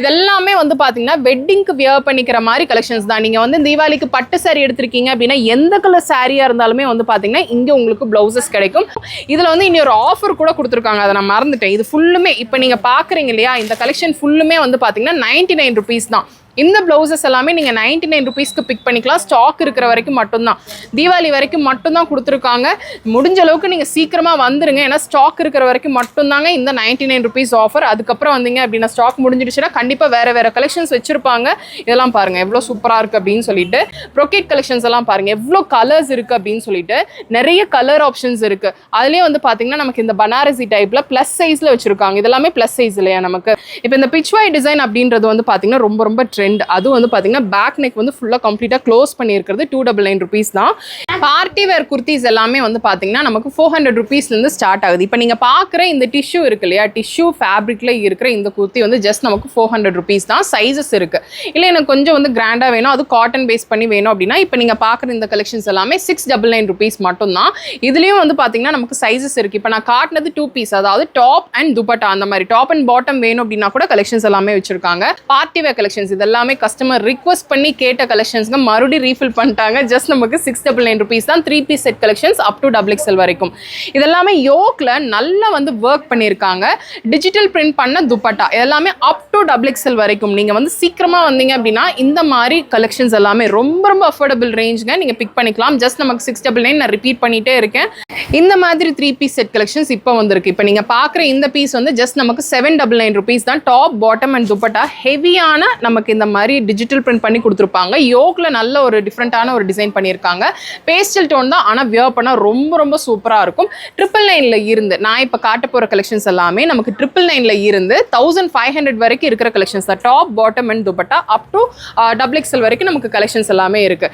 இதெல்லாமே வந்து பார்த்தீங்கன்னா வெட்டிங்க்கு வியர் பண்ணிக்கிற மாதிரி கலெக்ஷன்ஸ் தான். நீங்கள் வந்து தீபாவளிக்கு பட்டு சாரி எடுத்திருக்கீங்க அப்படின்னா எந்த கலர் சாரியாக இருந்தாலுமே வந்து பார்த்தீங்கன்னா இங்கே உங்களுக்கு ப்ளவுசஸ் கிடைக்கும். இதில் வந்து இன்னொரு ஆஃபர் கூட கொடுத்துருக்காங்க, அதை நான் மறந்துட்டேன். இது ஃபுல்லுமே இப்போ நீங்கள் பார்க்குறீங்க இல்லையா, இந்த கலெக்ஷன் ஃபுல்லுமே வந்து பார்த்தீங்கன்னா 99 rupees தான். இந்த ப்ளவுசஸ் எல்லாமே நீங்கள் 99 rupeesக்கு பிக் பண்ணிக்கலாம். ஸ்டாக் இருக்கிற வரைக்கும் மட்டும்தான், தீபாவளி வரைக்கும் மட்டும்தான் கொடுத்துருக்காங்க. முடிஞ்ச அளவுக்கு நீங்கள் சீக்கிரமாக வந்துருங்க, ஏன்னா ஸ்டாக் இருக்கிற வரைக்கும் மட்டும்தாங்க இந்த 99 rupees ஆஃபர். அதுக்கப்புறம் வந்தீங்க அப்படின்னா ஸ்டாக் முடிஞ்சிடுச்சுன்னா கண்டிப்பாக வேறு கலெக்ஷன்ஸ் வச்சுருப்பாங்க. இதெல்லாம் பாருங்கள் எவ்வளோ சூப்பராக இருக்குது அப்படின்னு சொல்லிட்டு. ப்ரொக்கேட் கலெக்ஷன்ஸ் எல்லாம் பாருங்கள் எவ்வளோ கலர்ஸ் இருக்குது அப்படின்னு சொல்லிட்டு. நிறைய கலர் ஆப்ஷன்ஸ் இருக்குது. அதுலேயே வந்து பார்த்தீங்கன்னா நமக்கு இந்த பனாரசி டைப்பில் ப்ளஸ் சைஸில் வச்சுருக்காங்க. இதெல்லாமே ப்ளஸ் சைஸ் இல்லையா நமக்கு. இப்போ இந்த பிச்வாய் டிசைன் அப்படின்றது வந்து பார்த்தீங்கன்னா ரொம்ப ட்ரெண்ட். அது வந்து பாத்தீங்கன்னா பேக் நெக் வந்து ஃபுல்லா கம்ப்ளீட்டா க்ளோஸ் பண்ணியிருக்கிறது 299 rupees தான். பார்ட்டி வேர் குர்த்திஸ் எல்லாமே வந்து பாத்தீங்கன்னா நமக்கு 400 rupeesல இருந்து ஸ்டார்ட் ஆகுது. இப்போ நீங்க பாக்குற இந்த டிஷ்யூ இருக்கு இல்லையா, டிஷ்யூ ஃபேப்ரிக்ல இருக்கிற இந்த குர்த்தி வந்து ஜஸ்ட் நமக்கு 400 rupees தான். சைஸஸ் இருக்கு. இல்லை எனக்கு கொஞ்சம் வந்து கிராண்டா வேணும், அது காட்டன் பேஸ் பண்ணி வேணும் அப்படின்னா இப்போ நீங்க பாக்குற இந்த கலெக்ஷன்ஸ் எல்லாமே 699 rupees மட்டும் தான். இதுலயும் வந்து பாத்தீங்கன்னா நமக்கு சைஸஸ் இருக்கு. இப்போ நான் காட்டினது 2 பீஸ், அதாவது டாப் அண்ட் துப்பட்டா, அந்த மாதிரி டாப் அண்ட் பாட்டம் வேணும் அப்படின்னா கூட கலெக்ஷன்ஸ் எல்லாமே வச்சிருக்காங்க. பார்ட்டி வேர் கலெக்ஷன்ஸ் இதெல்லாம் கஸ்டமர் ரிக்வெஸ்ட் பண்ணி கேட்ட கலெக்ஷன்ஸ்க்கு மறுபடியும் ரீஃபில் பண்ணிட்டாங்க. ஜஸ்ட் நமக்கு 699 rupees தான். 3 piece set collections up to XXL வரைக்கும். இதெல்லாமே யோக்ல நல்லா வந்து ஒர்க் பண்ணியிருக்காங்க. டிஜிட்டல் பிரிண்ட் பண்ண துப்பட்டா இதெல்லாமே அப் டு XXL வரைக்கும். நீங்கள் வந்து சீக்கிரமாக வந்தீங்க அப்படின்னா இந்த மாதிரி கலெக்ஷன்ஸ் எல்லாமே ரொம்ப அஃபோர்டபுள் ரேஞ்சுங்க, நீங்கள் பிக் பண்ணிக்கலாம். ஜஸ்ட் நமக்கு 699 நான் ரிப்பீட் பண்ணிட்டே இருக்கேன். இந்த மாதிரி 3 piece செட் கலெக்ஷன்ஸ் இப்போ வந்திருக்கு. இப்போ நீங்கள் பார்க்குற இந்த பீஸ் வந்து ஜஸ்ட் நமக்கு 799 rupees தான். டாப் பாட்டம் அண்ட் துப்பட்டா ஹெவியான நமக்கு இந்த மாதிரி டிஜிட்டல் பிரிண்ட் பண்ணி கொடுத்துருப்பாங்க. யோக்ல நல்ல ஒரு டிஃப்ரெண்டான ஒரு டிசைன் பண்ணியிருக்காங்க. பேஸ்டல் டோன் தான், ஆனால் வியர் பண்ணால் ரொம்ப சூப்பராக இருக்கும். 999 இருந்து நான் இப்போ காட்ட போகிற கலெக்ஷன்ஸ் எல்லாமே நமக்கு 999 இருந்து 1500 வரைக்கும் இருக்கிற கலெக்ஷன்ஸ் தான். Top bottom and dupatta up to XXL வரைக்கும் நமக்கு கலெக்ஷன்ஸ் எல்லாமே இருக்கு.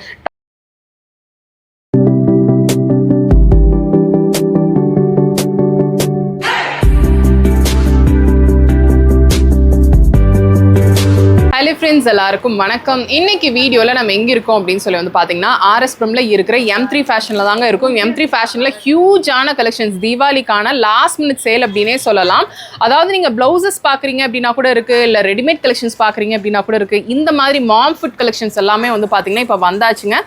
ஹலோ ஃப்ரெண்ட்ஸ், எல்லாருக்கும் வணக்கம். இன்னைக்கு வீடியோவில் நம்ம எங்கே இருக்கோம் அப்படின்னு சொல்லி வந்து பார்த்தீங்கன்னா RS Puramல இருக்கிற M3 ஃபேஷனில் தாங்க இருக்கும். M3 ஃபேஷனில் ஹியூஜான கலெக்ஷன்ஸ், தீபாவளிக்கான லாஸ்ட் மினிட் சேல் அப்படின்னே சொல்லலாம். அதாவது நீங்கள் ப்ளவுசஸ் பார்க்குறீங்க அப்படின்னா கூட இருக்குது, இல்லை ரெடிமேட் கலெக்ஷன்ஸ் பார்க்குறீங்க அப்படின்னா கூட இருக்குது. இந்த மாதிரி மாம் ஃபுட் கலெக்ஷன்ஸ் எல்லாமே வந்து பார்த்தீங்கன்னா இப்போ வந்தாச்சுங்க.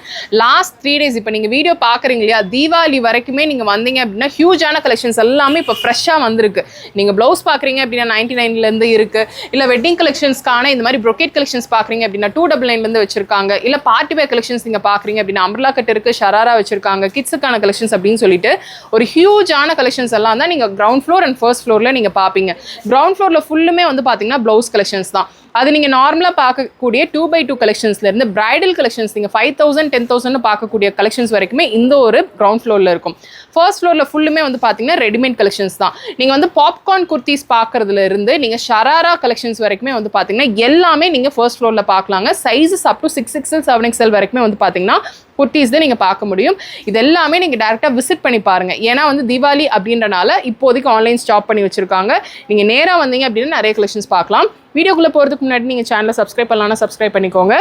லாஸ்ட் 3 days இப்போ நீங்கள் வீடியோ பார்க்குறீங்க இல்லையா, தீபாவளி வரைக்குமே நீங்கள் வந்தீங்க அப்படின்னா ஹியூஜான கலெக்ஷன்ஸ் எல்லாமே இப்போ ஃப்ரெஷ்ஷாக வந்திருக்கு. நீங்கள் ப்ளவுஸ் பார்க்குறீங்க அப்படின்னா 99லேருந்து இருக்குது. இல்லை வெட்டிங் கலெக்ஷன்ஸ்க்கான இந்த மாதிரி ப்ரொக்கேட் கலெக்ஷன்ஸ் பாக்குறீங்க அப்படின்னா 299 இருந்து வச்சிருக்காங்க. இல்ல பார்ட்டி வேர் கலெக்ஷன்ஸ் நீங்க பாக்குறீங்க அப்படின்னா அம்பர்லா கட் இருக்கு, ஷராரா வச்சிருக்காங்க, கிட்ஸுக்கான கலெக்ஷன்ஸ் அப்படின்னு சொல்லிட்டு ஒரு ஹியூஜான கலெக்ஷன்ஸ் எல்லாம் தான் நீங்க கிரவுண்ட் ஃப்ளோர் அண்ட் ஃபர்ஸ்ட் ஃப்ளோர்ல நீங்க பாப்பீங்க. கிரவுண்ட் ஃப்ளோர்ல ஃபுல்லுமே வந்து பாத்தீங்கன்னா ப்ளவுஸ் கலெக்ஷன்ஸ் தான். அது நீங்கள் நார்மலாக பார்க்கக்கூடிய 2x2 கலெக்ஷன்ஸ்லேருந்து பிரைடல் கலெக்ஷன்ஸ் நீங்கள் 5000 10,000 பார்க்கக்கூடிய கலெக்ஷன்ஸ் வரைக்குமே இந்த ஒரு கிரவுண்ட் ஃப்ளோரில் இருக்கும். ஃபர்ஸ்ட் ஃப்ளோரில் ஃபுல்லுமே வந்து பார்த்தீங்கன்னா ரெடிமேட் கலெக்ஷன்ஸ் தான். நீங்கள் வந்து பாப்கார்ன் குர்த்திஸ் பார்க்குறதுல இருந்து நீங்கள் ஷராரா கலெக்ஷன்ஸ் வரைக்குமே வந்து பார்த்தீங்கன்னா எல்லாமே நீங்கள் ஃபர்ஸ்ட் ஃப்ளோரில் பார்க்கலாங்க. Sizes up to 6XL 7XL வரைக்குமே வந்து பார்த்தீங்கன்னா குர்த்திஸ் தான் நீங்கள் பார்க்க முடியும். இது எல்லாமே நீங்கள் டேரெக்டாக விசிட் பண்ணி பாருங்கள். ஏன்னா வந்து தீபாவளி அப்படின்றனால இப்போதைக்கு ஆன்லைன் ஸ்டாப் பண்ணி வச்சுருக்காங்க. நீங்கள் நேராக வந்தீங்க அப்படின்னா நிறைய கலெக்ஷன்ஸ் பார்க்கலாம். வீடியோக்குள்ளே போகிறதுக்கு முன்னாடி நீங்கள் சேனலை சப்ஸ்கிரைப் பண்ணலாம்னா சப்ஸ்கிரைப் பண்ணிக்கோங்க.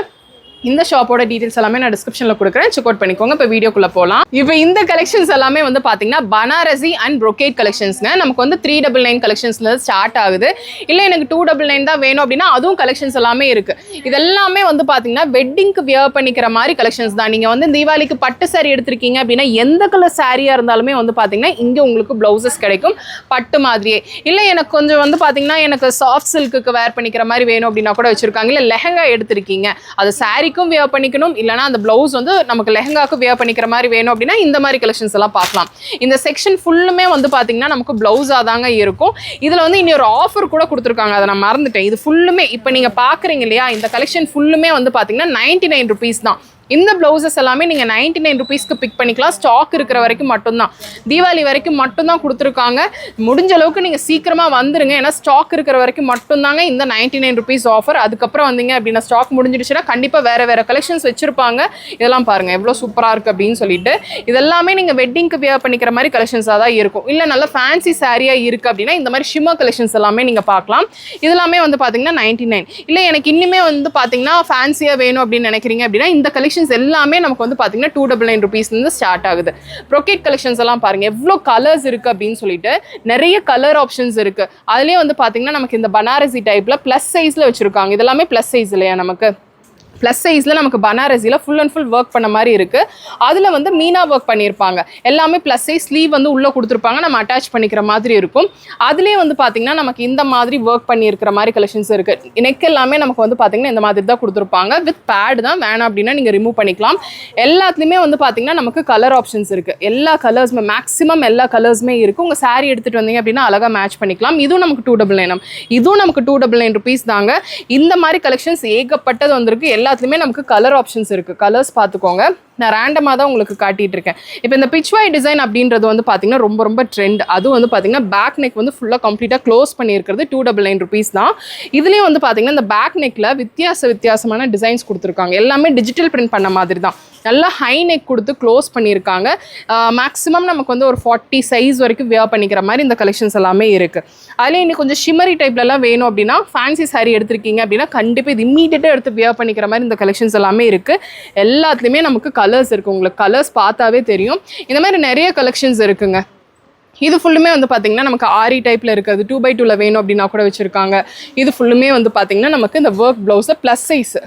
இந்த ஷாப்போட டீடைல்ஸ் எல்லாமே நான் டிஸ்கிரிப்ஷனில் கொடுக்குறேன், செக் அவுட் பண்ணிக்கோங்க. இப்போ வீடியோக்குள்ளே போகலாம். இப்போ இந்த கலெக்ஷன்ஸ் எல்லாமே வந்து பார்த்தீங்கன்னா பனாரசி அண்ட் ப்ரொக்கேட் கலெக்ஷன்ஸ்ங்க. நமக்கு வந்து 399 கலெக்ஷன்ஸ்ல ஸ்டார்ட் ஆகுது. இல்லை எனக்கு 299 தான் வேணும் அப்படின்னா அதுவும் கலெக்ஷன்ஸ் எல்லாமே இருக்கு. இதெல்லாமே வந்து பார்த்தீங்கன்னா வெட்டிங்க்கு வியர் பண்ணிக்கிற மாதிரி கலெக்ஷன்ஸ் தான். நீங்கள் வந்து தீபாவளிக்கு பட்டு சாரி எடுத்திருக்கீங்க அப்படின்னா எந்த கலர் சாரியாக இருந்தாலுமே வந்து பார்த்தீங்கன்னா இங்கே உங்களுக்கு ப்ளவுசஸ் கிடைக்கும் பட்டு மாதிரியே. இல்லை எனக்கு கொஞ்சம் வந்து பார்த்தீங்கன்னா எனக்கு சாஃப்ட் சில்க்கு வேர் பண்ணிக்கிற மாதிரி வேணும் அப்படின்னா கூட வச்சிருக்காங்க. இல்லை லெஹங்கா எடுத்திருக்கீங்க, அது சாரி வியர் பண்ணிக்கணும், இல்லனா அந்த ப்ளவுஸ் வந்து நமக்கு லெஹங்காக்கு வியர் பண்ணிக்கிற மாதிரி வேணும் அப்படின்னா இந்த மாதிரி கலெக்ஷன்ஸ் எல்லாம் பார்க்கலாம். இந்த செக்ஷன் ஃபுல்லுமே வந்து பார்த்தீங்கன்னா நமக்கு ப்ளவுஸா தாங்க இருக்கும். இதில் வந்து இன்னொரு ஆஃபர் கூட கொடுத்துருக்காங்க, அதை நான் மறந்துட்டேன். இது ஃபுல்லுமே இப்போ நீங்கள் பார்க்குறீங்க இல்லையா, இந்த கலெக்ஷன் ஃபுல்லுமே வந்து பார்த்தீங்கன்னா 99 rupees தான். இந்த ப்ளவுசஸ் எல்லாமே நீங்கள் 99 rupeesக்கு பிக் பண்ணிக்கலாம். ஸ்டாக் இருக்கிற வரைக்கும் மட்டும்தான், தீபாவளி வரைக்கும் மட்டும்தான் கொடுத்துருக்காங்க. முடிஞ்ச அளவுக்கு நீங்கள் சீக்கிரமாக வந்துருங்க, ஏன்னா ஸ்டாக் இருக்கிற வரைக்கும் மட்டும்தாங்க இந்த 99 rupees ஆஃபர். அதுக்கப்புறம் வந்தீங்க அப்படின்னா ஸ்டாக் முடிஞ்சிடுச்சுன்னா கண்டிப்பாக வேறு கலெக்ஷன்ஸ் வச்சுருப்பாங்க. இதெல்லாம் பாருங்கள் எவ்வளோ சூப்பராக இருக்குது அப்படின்னு சொல்லிட்டு. இதெல்லாமே நீங்கள் வெட்டிங்க்கு வியர் பண்ணிக்கிற மாதிரி கலெக்ஷன்ஸாக தான் இருக்கும். இல்லை நல்ல ஃபேன்சி சாரியாக இருக்குது அப்படின்னா இந்த மாதிரி ஷிம்மர் கலெக்ஷன்ஸ் எல்லாமே நீங்கள் பார்க்கலாம். இதெல்லாமே வந்து பார்த்தீங்கன்னா 99. இல்லை எனக்கு இன்னுமே வந்து பார்த்தீங்கன்னா ஃபேன்சியாக வேணும் அப்படின்னு நினைக்கிறீங்க அப்படின்னா இந்த கலெக்ஷன் கலெக்ஷன்ஸ் எல்லாமே நமக்கு வந்து பார்த்தீங்கன்னா 299 rupeesலேருந்து ஸ்டார்ட் ஆகுது. ப்ரொக்கேட் கலெக்ஷன்ஸ் எல்லாம் பாருங்கள் எவ்வளோ கலர்ஸ் இருக்குது அப்படின்னு சொல்லிட்டு நிறைய கலர் ஆப்ஷன்ஸ் இருக்குது. அதுலேயே வந்து பார்த்தீங்கன்னா நமக்கு இந்த பனாரசி டைப்பில் ப்ளஸ் சைஸில் வச்சுருக்காங்க. இதெல்லாமே ப்ளஸ் சைஸ் இல்லையா, நமக்கு ப்ளஸ் சைஸில் நமக்கு பனாரசியில் ஃபுல் அண்ட் ஃபுல் ஒர்க் பண்ண மாதிரி இருக்குது. அதில் வந்து மீனா ஒர்க் பண்ணியிருப்பாங்க. எல்லாமே ப்ளஸ் சைஸ், ஸ்லீவ் வந்து உள்ளே கொடுத்துருப்பாங்க, நம்ம அட்டாச் பண்ணிக்கிற மாதிரி இருக்கும். அதுலேயே வந்து பார்த்திங்கன்னா நமக்கு இந்த மாதிரி ஒர்க் பண்ணியிருக்கிற மாதிரி கலெக்ஷன்ஸ் இருக்குது. நெக் எல்லாமே நமக்கு வந்து பார்த்திங்கன்னா இந்த மாதிரி தான் கொடுத்துருப்பாங்க. வித் பேட் தான், வேணாம் அப்படின்னா நீங்கள் ரிமூவ் பண்ணிக்கலாம். எல்லாத்துலேயுமே வந்து பார்த்திங்கன்னா நமக்கு கலர் ஆப்ஷன்ஸ் இருக்குது. எல்லா கலர்ஸுமே மேக்ஸிமம் எல்லா கலர்ஸுமே இருக்குது. உங்கள் சாரீ எடுத்துகிட்டு வந்தீங்க அப்படின்னா அழகாக மேட்ச் பண்ணிக்கலாம். இதுவும் நமக்கு 299. இதுவும் நமக்கு 299 rupees தாங்க. இந்த மாதிரி கலெக்ஷன்ஸ் ஏகப்பட்டது வந்திருக்கு. எல்லாத்துலேயுமே நமக்கு கலர் ஆப்ஷன்ஸ் இருக்குது. கலர்ஸ் பார்த்துக்கோங்க. நான் ரேண்டமாக தான் உங்களுக்கு காட்டிகிட்டு இருக்கேன். இப்போ இந்த பிச்வாய் டிசைன் அப்படின்றது வந்து பார்த்தீங்கன்னா ரொம்ப ரொம்ப ட்ரெண்ட். அதுவும் வந்து பார்த்தீங்கன்னா பேக் நெக் வந்து ஃபுல்லாக கம்ப்ளீட்டாக க்ளோஸ் பண்ணியிருக்கிறது 299 rupees தான். இதுலேயும் வந்து பார்த்தீங்கன்னா இந்த பேக் நெக்கில் வித்தியாசமான டிசைன்ஸ் கொடுத்துருக்காங்க. எல்லாமே டிஜிட்டல் பிரிண்ட் பண்ண மாதிரி தான். நல்லா ஹை நெக் கொடுத்து க்ளோஸ் பண்ணியிருக்காங்க. மேக்ஸிமம் நமக்கு வந்து ஒரு 40 சைஸ் வரைக்கும் வியர் பண்ணிக்கிற மாதிரி இந்த கலெக்ஷன்ஸ் எல்லாமே இருக்குது. அதில் இன்னும் கொஞ்சம் ஷிமரி டைப்லலாம் வேணும் அப்படின்னா ஃபேன்சி சாரீ எடுத்திருக்கீங்க அப்படின்னா கண்டிப்பாக இது இம்மீடியட்டாக எடுத்து வியர் பண்ணிக்கிற மாதிரி இந்த கலெக்ஷன்ஸ் எல்லாமே இருக்குது. எல்லாத்துலேயுமே நமக்கு கலர்ஸ் இருக்குது. உங்களுக்கு கலர்ஸ் பார்த்தாவே தெரியும். இந்த மாதிரி நிறைய கலெக்ஷன்ஸ் இருக்குங்க. இது ஃபுல்லுமே வந்து பார்த்திங்கன்னா நமக்கு ஆரி டைப்பில் இருக்குது. 2x2 வேணும் அப்படின்னா கூட வச்சுருக்காங்க. இது ஃபுல்லுமே வந்து பார்த்திங்கன்னா நமக்கு இந்த ஒர்க் ப்ளவுஸை ப்ளஸ் சைஸு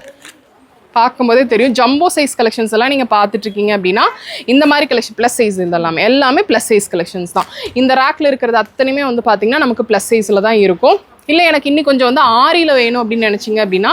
பார்க்கும்போதே தெரியும். ஜம்போ சைஸ் கலெக்ஷன்ஸ் எல்லாம் நீங்கள் பார்த்துட்ருக்கீங்க அப்படின்னா இந்த மாதிரி கலெக்ஷன் ப்ளஸ் சைஸ் எல்லாமே ப்ளஸ் சைஸ் கலெக்ஷன்ஸ் தான். இந்த ரேக்கில் இருக்கிறது அத்தனையுமே வந்து பார்த்திங்கன்னா நமக்கு ப்ளஸ் சைஸில் தான் இருக்கும். இல்லை எனக்கு இன்னும் கொஞ்சம் வந்து ஆரியில் வேணும் அப்படின்னு நினச்சிங்க அப்படின்னா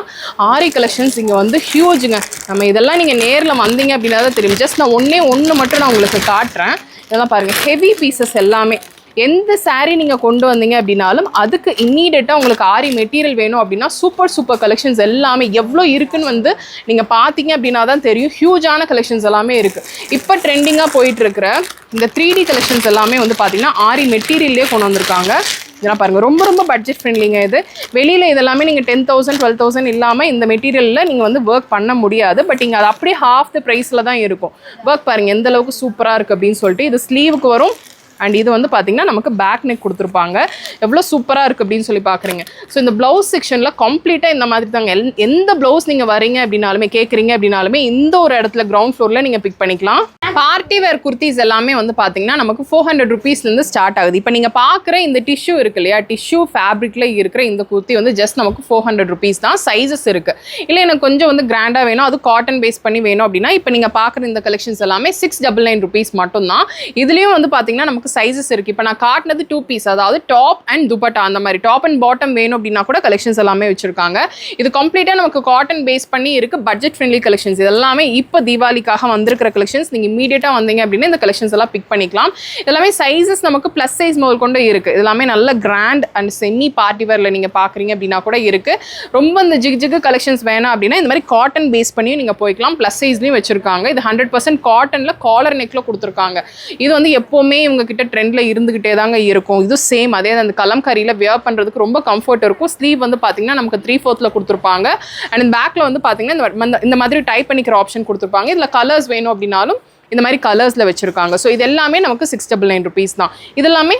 ஆரி கலெக்ஷன்ஸ் இங்கே வந்து ஹியூஜுங்க. நம்ம இதெல்லாம் நீங்கள் நேரில் வந்தீங்க அப்படின்னா தான் தெரியும். ஜஸ்ட் நான் ஒன்று மட்டும் நான் உங்களுக்கு காட்டுறேன். இதெல்லாம் பாருங்கள், ஹெவி பீசஸ் எல்லாமே. எந்த சாரீ நீங்கள் கொண்டு வந்தீங்க அப்படின்னாலும் அதுக்கு இம்மீடியட்டாக உங்களுக்கு ஆரி மெட்டீரியல் வேணும் அப்படின்னா சூப்பர் கலெக்ஷன்ஸ் எல்லாமே எவ்வளோ இருக்குன்னு வந்து நீங்கள் பார்த்தீங்க அப்படின்னா தான் தெரியும். ஹியூஜான கலெக்ஷன்ஸ் எல்லாமே இருக்குது. இப்போ ட்ரெண்டிங்காக போயிட்டுருக்கிற இந்த 3D கலெக்ஷன்ஸ் எல்லாமே வந்து பார்த்திங்கன்னா ஆரி மெட்டீரியல்லே கொண்டு வந்திருக்காங்க. இதெல்லாம் பாருங்கள், ரொம்ப பட்ஜெட் ஃப்ரெண்ட்லிங்க. இது வெளியில் இதெல்லாமே நீங்கள் 10,000 12,000 இல்லாமல் இந்த மெட்டீரியலில் நீங்கள் வந்து ஒர்க் பண்ண முடியாது. பட் இங்கே அது அப்படியே ஹாஃப் த ப்ரைஸில் தான் இருக்கும். ஒர்க் பாருங்கள் எந்த அளவுக்கு சூப்பராக இருக்குது அப்படின்னு சொல்லிட்டு. இது ஸ்லீவுக்கு வரும். அண்ட் இது வந்து பார்த்திங்கன்னா நமக்கு பேக் நெக் கொடுத்துருப்பாங்க. எவ்வளோ சூப்பராக இருக்குது அப்படின்னு சொல்லி பார்க்குறீங்க. ஸோ இந்த ப்ளவுஸ் செக்ஷனில் கம்ப்ளீட்டாக இந்த மாதிரி தாங்க. எந்த ப்ளவுஸ் நீங்கள் வரீங்க அப்படின்னாலுமே கேட்குறீங்க அப்படின்னாலுமே இந்த ஒரு இடத்துல கிரவுண்ட் ஃப்ளோரில் நீங்கள் பிக் பண்ணிக்கலாம். பார்ட்டி வேர் குர்த்திஸ் எல்லாமே வந்து பார்த்தீங்கன்னா நமக்கு 400 rupeesலேருந்து ஸ்டார்ட் ஆகுது. இப்போ நீங்கள் பார்க்குற இந்த டிஷ்யூ இருக்கு இல்லையா, டிஷ்யூ ஃபேப்ரிக்கில் இருக்கிற இந்த குர்த்தி வந்து ஜஸ்ட் நமக்கு 400 rupees தான். சைஸஸ் இருக்குது. இல்லை எனக்கு கொஞ்சம் வந்து கிராண்டாக வேணும், அது காட்டன் பேஸ் பண்ணி வேணும் அப்படின்னா இப்போ நீங்கள் பார்க்குற இந்த கலெக்ஷன்ஸ் எல்லாமே 699 rupees மட்டும்தான். இதுலேயும் வந்து பார்த்தீங்கன்னா நமக்கு சைஸஸ் இருக்குது. இப்போ நான் காட்டினது 2 piece, அதாவது டாப் அண்ட் துப்பட்டா, அந்த மாதிரி டாப் அண்ட் பாட்டம் வேணும் அப்படின்னா கூட கலெக்ஷன்ஸ் எல்லாமே வச்சுருக்காங்க. இது கம்ப்ளீட்டாக நமக்கு காட்டன் பேஸ் பண்ணி இருக்குது. Budget friendly collections. இது எல்லாமே இப்போ தீபாவளிக்காக வந்திருக்கிற கலெக்ஷன்ஸ். நீங்கள் இமீடியட்டாக வந்தீங்க அப்படின்னா இந்த கலெக்ஷன்ஸ் எல்லாம் பிக் பண்ணிக்கலாம். எல்லாமே சைஸஸ் நமக்கு ப்ளஸ் சைஸ் முதல் கொண்டு இருக்குது. எல்லாமே நல்ல கிராண்ட் அண்ட் செமி பார்ட்டி வேரில் நீங்கள் பார்க்குறீங்க அப்படின்னா கூட இருக்குது. ரொம்ப இந்த ஜிகு கலெக்ஷன்ஸ் வேணாம் அப்படின்னா இந்த மாதிரி காட்டன் பேஸ் பண்ணியும் நீங்கள் போய்க்கலாம். ப்ளஸ் சைஸ்லையும் வச்சுருக்காங்க. இது 100% காட்டனில் காலர் நெக்கில் கொடுத்துருக்காங்க. இது வந்து எப்போவுமே இவங்க கிட்ட ட்ரெண்டில் இருந்துக்கிட்டே தாங்க இருக்கும். இது சேம் அதே அந்த கலம்காரியில் வியர் பண்ணுறதுக்கு ரொம்ப கம்ஃபர்ட் இருக்கும். ஸ்லீவ் வந்து பார்த்தீங்கன்னா நமக்கு 3/4 கொடுத்துருப்பாங்க. அண்ட் பேக்கில் வந்து பார்த்தீங்கன்னா இந்த மாதிரி டைப் பண்ணிக்கிற ஆப்ஷன் கொடுத்துருப்பாங்க. இதில் கலர்ஸ் வேணும் அப்படின்னாலும் இந்த மாதிரி கலர்ஸில் வச்சுருக்காங்க. ஸோ இது எல்லாமே நமக்கு 699 rupees தான். இதெல்லாமே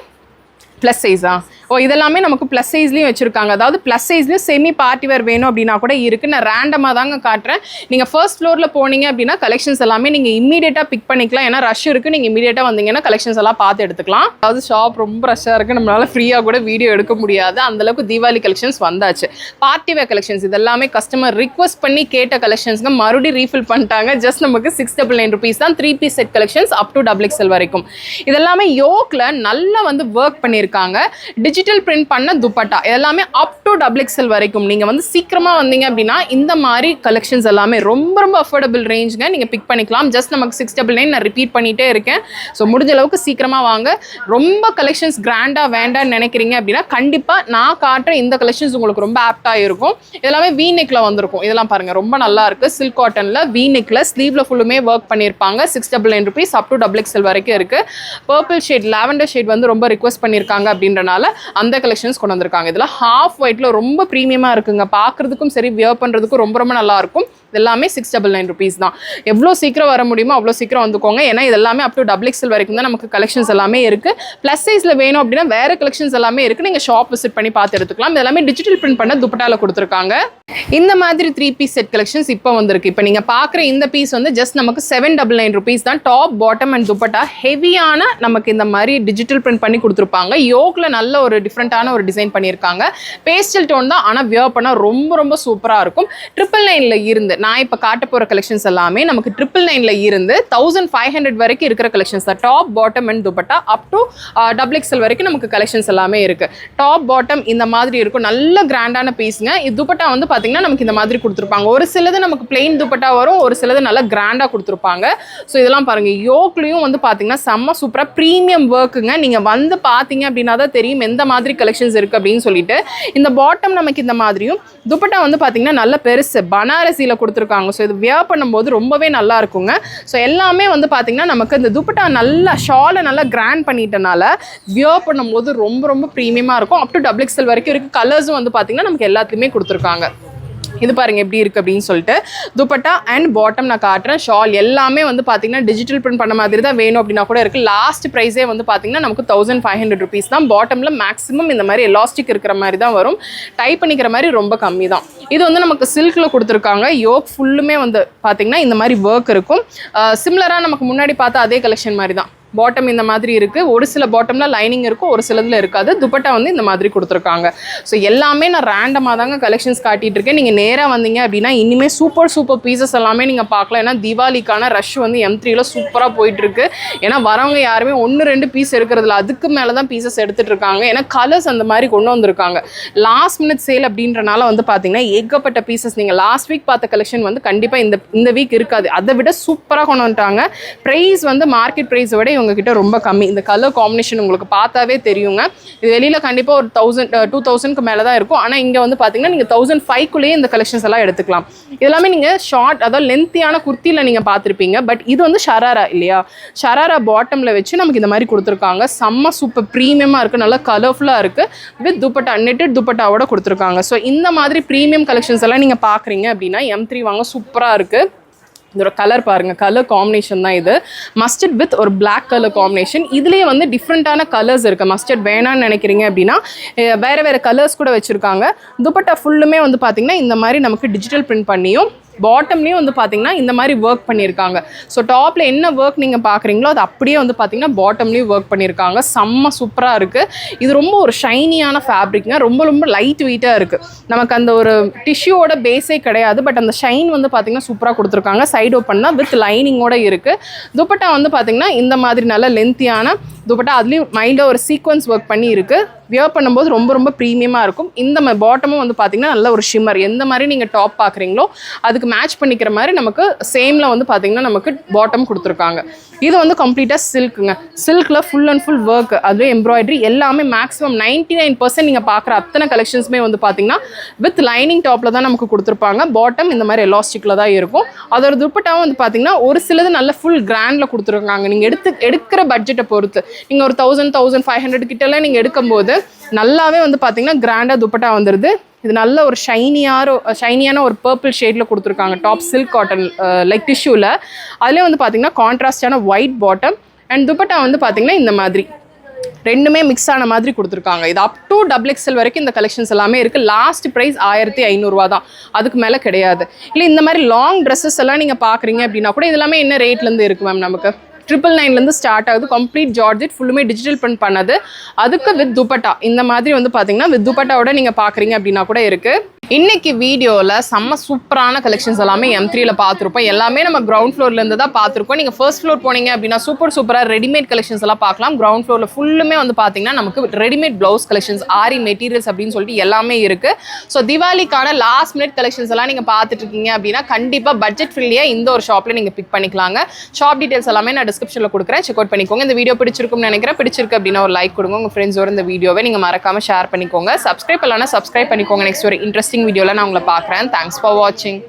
ப்ளஸ் சைஸா? இதெல்லாமே நமக்கு ப்ளஸ் சைஸ்லேயும் வச்சுருக்காங்க. அதாவது ப்ளஸ் சைஸ்லேயும் செமி பார்ட்டி வேர் வேணும் அப்படின்னா கூட இருக்குது. நான் ரேண்டமாக தாங்க காட்டுறேன். நீங்கள் ஃபர்ஸ்ட் ஃப்ளோரில் போனீங்க அப்படின்னா கலெக்ஷன்ஸ் எல்லாமே நீங்கள் இம்மீடியட்டாக பிக் பண்ணிக்கலாம். ஏன்னா ரஷ் இருக்குது. நீங்கள் இம்மீடியட்டாக வந்தீங்கன்னா கலெக்ஷன்ஸ் எல்லாம் பார்த்து எடுத்துக்கலாம். அதாவது ஷாப் ரொம்ப ரஷ்ஷாக இருக்குது. நம்மளால் ஃப்ரீயாக கூட வீடியோ எடுக்க முடியாது. அந்தளவுக்கு தீபாவளி கலெக்ஷன்ஸ் வந்தாச்சு. பார்ட்டி வேர் கலெக்ஷன்ஸ் இதெல்லாமே கஸ்டமர் ரிக்வஸ்ட் பண்ணி கேட்ட கலெக்ஷன்ஸ்க்கு மறுபடியும் ரீஃபில் பண்ணிட்டாங்க. ஜஸ்ட் நமக்கு 699 rupees தான். 3 piece set collections up to XXL வரைக்கும். இதெல்லாமே யோக்கில் நல்லா வந்து ஒர்க் பண்ணியிருக்காங்க. டிஜிட்டல் பிரிண்ட் பண்ண துப்பட்டா எல்லாமே அப் டு XXL வரைக்கும். நீங்கள் வந்து சீக்கிரமாக வந்தீங்க அப்படின்னா இந்த மாதிரி கலெக்ஷன்ஸ் எல்லாமே ரொம்ப அஃபோர்டபுள் ரேஞ்சுங்க. நீங்கள் பிக் பண்ணிக்கலாம். ஜஸ்ட் நமக்கு 699. நான் ரிப்பீட் பண்ணிகிட்டே இருக்கேன். ஸோ முடிஞ்ச அளவுக்கு சீக்கிரமாக வாங்க. ரொம்ப கலெக்ஷன்ஸ் கிராண்டாக வேண்டான்னு நினைக்கிறீங்க அப்படின்னா கண்டிப்பாக நான் காட்டுற இந்த கலெக்ஷன்ஸ் உங்களுக்கு ரொம்ப ஆப்டாக இருக்கும். இதெல்லாமே வீ நெக்கில் வந்திருக்கும். இதெல்லாம் பாருங்கள் ரொம்ப நல்லா இருக்குது. சில்க் காட்டனில் வீ நெக்கில் ஸ்லீவில் ஃபுல்லுமே ஒர்க் பண்ணியிருப்பாங்க. 699 rupees அப் டு XXL வரைக்கும் இருக்குது. பர்பிள் ஷேட், லாவெண்டர் ஷேட் வந்து ரொம்ப ரிக்வஸ்ட் பண்ணியிருக்காங்க அப்படின்றனால அந்த கலெக்ஷன்ஸ் கொண்டு வந்திருக்காங்க. இதெல்லாம் ஹாஃப் ஒயிட்ல ரொம்ப ப்ரீமியமாக இருக்குங்க. பார்க்குறதுக்கும் சரி வியர் பண்ணுறதுக்கும் ரொம்ப நல்லா இருக்கும். இதெல்லாமே 699 rupees தான். எவ்வளோ சீக்கிரம் வர முடியுமோ அவ்வளோ சீக்கிரம் வந்துக்கோங்க. ஏன்னா இதெல்லாமே அப் டு XXL வரைக்கும் தான் நமக்கு கலெக்ஷன்ஸ் எல்லாமே இருக்குது. ப்ளஸ் சைஸில் வேணும் அப்படின்னா வேறு கலெக்ஷன்ஸ் எல்லாமே இருக்குது. நீங்கள் ஷாப் விசிட் பண்ணி பார்த்து எடுத்துக்கலாம். இதெல்லாமே டிஜிட்டல் பிரிண்ட் பண்ண துப்பட்டாவில் கொடுத்துருக்காங்க. இந்த மாதிரி 3 பீஸ் செட் கலெக்ஷன்ஸ் இப்போ வந்திருக்கு. இப்போ நீங்கள் பார்க்குற இந்த பீஸ் வந்து ஜஸ்ட் நமக்கு 799 rupees தான். டாப் பாட்டம் அண்ட் துப்பட்டா ஹெவியான நமக்கு இந்த மாதிரி டிஜிட்டல் பிரிண்ட் பண்ணி கொடுத்துருப்பாங்க. யோக்கில் நல்ல ஒரு டிஃப்ரெண்ட்டான ஒரு டிசைன் பண்ணியிருக்காங்க. பேஸ்டல் டோன் தான், ஆனால் வியர் பண்ணால் ரொம்ப ரொம்ப சூப்பராக இருக்கும். 999 இருந்து நான் இப்போ காட்ட போகிற கலெக்ஷன்ஸ் எல்லாமே நமக்கு 999 இருந்து 1500 வரைக்கும் இருக்கிற கலெக்ஷன்ஸ் தான். Top bottom and dupatta up to XXL வரைக்கும் நமக்கு கலெக்ஷன்ஸ் எல்லாமே இருக்குது. டாப் பாட்டம் இந்த மாதிரி இருக்கும், நல்ல கிராண்டான பீஸுங்க. இது துப்பட்டா வந்து பார்த்தீங்கன்னா நமக்கு இந்த மாதிரி கொடுத்துருப்பாங்க. ஒரு சிலது நமக்கு பிளெயின் துப்பட்டா வரும், ஒரு சிலது நல்லா கிராண்டாக கொடுத்துருப்பாங்க. ஸோ இதெல்லாம் பாருங்கள், யோக்லையும் வந்து பார்த்தீங்கன்னா செம்ம சூப்பராக ப்ரீமியம் ஒர்க்குங்க. நீங்கள் வந்து பார்த்தீங்க அப்படின்னா தான் தெரியும் எந்த மாதிரி கலெக்ஷன்ஸ் இருக்குது அப்படின்னு சொல்லிட்டு. இந்த பாட்டம் நமக்கு இந்த மாதிரியும், துப்பட்டா வந்து பார்த்தீங்கன்னா நல்ல பெருசு பனாரசியில் கொடுத்துருக்காங்க. ஸோ இது வியர் பண்ணும்போது ரொம்பவே நல்லா இருக்குங்க. ஸோ எல்லாமே வந்து பார்த்தீங்கன்னா நமக்கு இந்த துப்பட்டா நல்லா ஷாலை நல்லா கிராண்ட் பண்ணிட்டனால வியர் பண்ணும்போது ரொம்ப ரொம்ப ப்ரீமியமாக இருக்கும். அப் டு XXL வரைக்கும் இருக்குது. கலர்ஸும் வந்து பார்த்தீங்கன்னா நமக்கு எல்லாத்துலேயுமே கொடுத்துருக்காங்க. இது பாருங்கள் எப்படி இருக்குது அப்படின்னு சொல்லிட்டு. துப்பட்டா அண்ட் பாட்டம் நான் காட்டுறேன். ஷால் எல்லாமே வந்து பார்த்தீங்கன்னா டிஜிட்டல் பிரிண்ட் பண்ண மாதிரி தான் வேணும் அப்படின்னா கூட இருக்குது. லாஸ்ட் ப்ரைஸே வந்து பார்த்தீங்கன்னா நமக்கு 1500 rupees தான். பாட்டமில் மேக்ஸிமம் இந்த மாதிரி எலாஸ்டிக் இருக்கிற மாதிரி தான் வரும். டைப் பண்ணிக்கிற மாதிரி ரொம்ப கம்மி தான். இது வந்து நமக்கு சில்கில் கொடுத்துருக்காங்க. யோக் ஃபுல்லுமே வந்து பார்த்தீங்கன்னா இந்த மாதிரி ஒர்க் இருக்கும். சிமிலராக நமக்கு முன்னாடி பார்த்தா அதே கலெக்ஷன் மாதிரி தான். பாட்டம் இந்த மாதிரி இருக்குது. ஒரு சில பாட்டமில் லைனிங் இருக்கும், ஒரு சிலதில் இருக்காது. துப்பட்டா வந்து இந்த மாதிரி கொடுத்துருக்காங்க. ஸோ எல்லாமே நான் ரேண்டமாக தாங்க கலெக்ஷன்ஸ் காட்டிகிட்டு இருக்கேன். நீங்கள் நேராக வந்தீங்க அப்படின்னா இனிமேல் சூப்பர் பீசஸ் எல்லாமே நீங்கள் பார்க்கலாம். ஏன்னா தீபாவளிக்கான ரஷ் வந்து M3ல சூப்பராக போயிட்டுருக்கு. ஏன்னா வரவங்க யாருமே 1-2 பீஸ் எடுக்கிறதுல அதுக்கு மேலே தான் பீசஸ் எடுத்துகிட்டு இருக்காங்க. ஏன்னா கலர்ஸ் அந்த மாதிரி கொண்டு வந்திருக்காங்க. லாஸ்ட் மினிட் சேல் அப்படின்றனால வந்து பார்த்தீங்கன்னா ஏகப்பட்ட பீசஸ். நீங்கள் லாஸ்ட் வீக் பார்த்த கலெக்ஷன் வந்து கண்டிப்பாக இந்த வீக் இருக்காது. அதை விட சூப்பராக கொண்டு வந்துட்டாங்க. ப்ரைஸ் வந்து மார்க்கெட் ப்ரைஸை விட உங்ககிட்ட ரொம்ப கம்மி. இந்த கலர் காம்பினேஷன் உங்களுக்கு பார்த்தாவே தெரியுங்க. இது வெளியில் கண்டிப்பாக ஒரு 2000-2000க்கு மேலே தான் இருக்கும். ஆனால் இங்கே வந்து பார்த்தீங்கன்னா நீங்கள் 1500க்குள்ளேயே இந்த கலெக்ஷன்ஸ் எல்லாம் எடுத்துக்கலாம். இதெல்லாமே நீங்கள் ஷார்ட் அதாவது லென்த்தியான குர்த்தியில் நீங்கள் பார்த்துருப்பீங்க. பட் இது வந்து ஷராரா இல்லையா, ஷராரா பாட்டமில் வச்சு நமக்கு இந்த மாதிரி கொடுத்துருக்காங்க. செம்ம சூப்பர் ப்ரீமியமாக இருக்குது, நல்லா கலர்ஃபுல்லாக இருக்குது. வித் துப்பட்டா, நெட்டட் துப்பட்டாவோட கொடுத்துருக்காங்க. ஸோ இந்த மாதிரி ப்ரீமியம் கலெக்ஷன்ஸ் எல்லாம் நீங்கள் பார்க்குறீங்க அப்படின்னா M3 வாங்க சூப்பராக இருக்குது. இதோட கலர் பாருங்கள், கலர் காம்பினேஷன் தான் இது. மஸ்டர்ட் வித் ஒரு பிளாக் கலர் காம்பினேஷன். இதுலேயே வந்து டிஃப்ரெண்ட்டான கலர்ஸ் இருக்குது. மஸ்டர்ட் வேணான்னு நினைக்கிறீங்க அப்படின்னா வேறு கலர்ஸ் கூட வச்சுருக்காங்க. துப்பட்டா ஃபுல்லுமே வந்து பார்த்திங்கன்னா இந்த மாதிரி நமக்கு டிஜிட்டல் பிரிண்ட் பண்ணியும் பாட்டம்லேயும் வந்து பார்த்தீங்கன்னா இந்த மாதிரி ஒர்க் பண்ணியிருக்காங்க. ஸோ டாப்பில் என்ன ஒர்க் நீங்கள் பார்க்குறீங்களோ அது அப்படியே வந்து பார்த்தீங்கன்னா பாட்டம்லேயும் ஒர்க் பண்ணியிருக்காங்க. செம்ம சூப்பராக இருக்குது. இது ரொம்ப ஒரு ஷைனியான ஃபேப்ரிக்ங்க. ரொம்ப ரொம்ப லைட் வெயிட்டாக இருக்குது. நமக்கு அந்த ஒரு டிஷ்யூவோட பேஸே கிடையாது. பட் அந்த ஷைன் வந்து பார்த்தீங்கன்னா சூப்பராக கொடுத்துருக்காங்க. சைடு ஓப்பன் தான் வித் லைனிங்கோட இருக்குது. துப்பட்டா வந்து பார்த்தீங்கன்னா இந்த மாதிரி நல்ல லென்த்தியான துப்பட்டா, அதுலேயும் மைல்டாக ஒரு சீக்வன்ஸ் ஒர்க் பண்ணி இருக்குது. வியர் பண்ணும்போது ரொம்ப ரொம்ப ப்ரீமியமாக இருக்கும். இந்த பாட்டமும் வந்து பார்த்திங்கன்னா நல்ல ஒரு ஷிம்மர். எந்த மாதிரி நீங்கள் டாப் பார்க்குறீங்களோ அதுக்கு மேட்ச் பண்ணிக்கிற மாதிரி நமக்கு சேமில் வந்து பார்த்திங்கன்னா நமக்கு பாட்டம் கொடுத்துருக்காங்க. இது வந்து கம்ப்ளீட்டாக சில்க்குங்க. சில்கில் ஃபுல் அண்ட் ஃபுல் ஒர்க், அதுவே எம்ப்ராய்டரி எல்லாமே மேக்ஸிமம் 99% நீங்கள் பார்க்குற அத்தனை கலெக்ஷன்ஸுமே வந்து பார்த்திங்கன்னா வித் லைனிங் டாப்பில் தான் நமக்கு கொடுத்துருப்பாங்க. பாட்டம் இந்த மாதிரி எலாஸ்டிக்கில் தான் இருக்கும். அதோட துப்பட்டாவும் வந்து பார்த்திங்கன்னா ஒரு சிலது நல்ல ஃபுல் கிராண்டில் கொடுத்துருக்காங்க. நீங்கள் எடுக்கிற பட்ஜெட்டை பொறுத்து நீங்கள் ஒரு 1000-1500 கிட்டலாம் நீங்கள் எடுக்கும்போது நல்லாவே வந்து பார்த்தீங்கன்னா கிராண்டாக துப்பட்டா வந்துடுது. இது நல்ல ஒரு ஷைனியான ஒரு பர்பிள் ஷேடில் கொடுத்துருக்காங்க. டாப் சில்க் காட்டன் லைக் டிஷ்யூவில். அதுலேயே வந்து பார்த்தீங்கன்னா கான்ட்ராஸ்டான ஒயிட் பாட்டம் அண்ட் துப்பட்டா வந்து பார்த்தீங்கன்னா இந்த மாதிரி ரெண்டுமே மிக்ஸ் ஆன மாதிரி கொடுத்துருக்காங்க. இது அப் டு XXL வரைக்கும் இந்த கலெக்ஷன்ஸ் எல்லாமே இருக்குது. லாஸ்ட் ப்ரைஸ் 1500 தான், அதுக்கு மேலே கிடையாது. இல்லை இந்த மாதிரி லாங் ட்ரெஸ்ஸஸ் எல்லாம் நீங்கள் பார்க்குறீங்க அப்படின்னா கூட இது எல்லாமே என்ன ரேட்லேருந்து இருக்குது மேம்? நமக்கு 999 ஸ்டார்ட் ஆகுது. கம்ப்ளீட் ஜார்ஜெட் ஃபுல்லுமே டிஜிட்டல் பிரிண்ட் பண்ணது. அதுக்கு வித் துப்பட்டா இந்த மாதிரி வந்து பார்த்தீங்கன்னா வித் துப்பட்டாவோட நீங்கள் பார்க்குறீங்க அப்படின்னா கூட இருக்குது. இன்னைக்கு வீடியோவில் செம்ம சூப்பரான கலெக்ஷன்ஸ் எல்லாமே M3ல பார்த்துருப்போம். எல்லாமே நம்ம கிரவுண்ட் ஃப்ளோர்லேருந்து தான் பார்த்துருக்கோம். நீங்கள் ஃபர்ஸ்ட் ஃப்ளோர் போனீங்க அப்படின்னா சூப்பராக ரெடிமேட் கலெக்ஷன்ஸ் எல்லாம் பார்க்கலாம். கிரவுண்ட் ஃப்ளோரில் ஃபுல்லுமே வந்து பார்த்தீங்கன்னா நமக்கு ரெடிமேட் ப்ளவுஸ் கலெக்ஷன்ஸ், ஆரி மெட்டீரியல்ஸ் அப்படின்னு சொல்லிட்டு எல்லாமே இருக்குது. ஸோ தீபாவளிக்கான லாஸ்ட் மினிட் கலெக்ஷன்ஸ் எல்லாம் நீங்கள் பார்த்துட்டு இருக்கீங்க அப்படின்னா கண்டிப்பாக பட்ஜெட் ஃப்ரீலியாக இந்த ஒரு ஷாப்பில் நீங்கள் பிக் பண்ணிக்கலாங்க. ஷாப் டீட்டெயில்ஸ் எல்லாமே நான் டிஸ்கிரிப்ஷனில் கொடுக்குறேன், செக் அவுட் பண்ணிக்கோங்க. இந்த வீடியோ பிடிச்சிருக்கும்னு நினைக்கிறேன். பிடிச்சிருக்கு அப்படின்னா ஒரு லைக் கொடுங்க. உங்கள் ஃப்ரெண்ட்ஸோட இந்த வீடியோவை நீங்கள் மறக்காமல் ஷேர் பண்ணிக்கோங்க. சப்ஸ்கிரைப் பண்ணலன்னா சப்ஸ்கிரைப் பண்ணிக்கோங்க. நெக்ஸ்ட் ஒரு இன்ட்ரெஸ்டிங் வீடியோவில் நான் உங்களை பார்க்குறேன். Thanks for watching.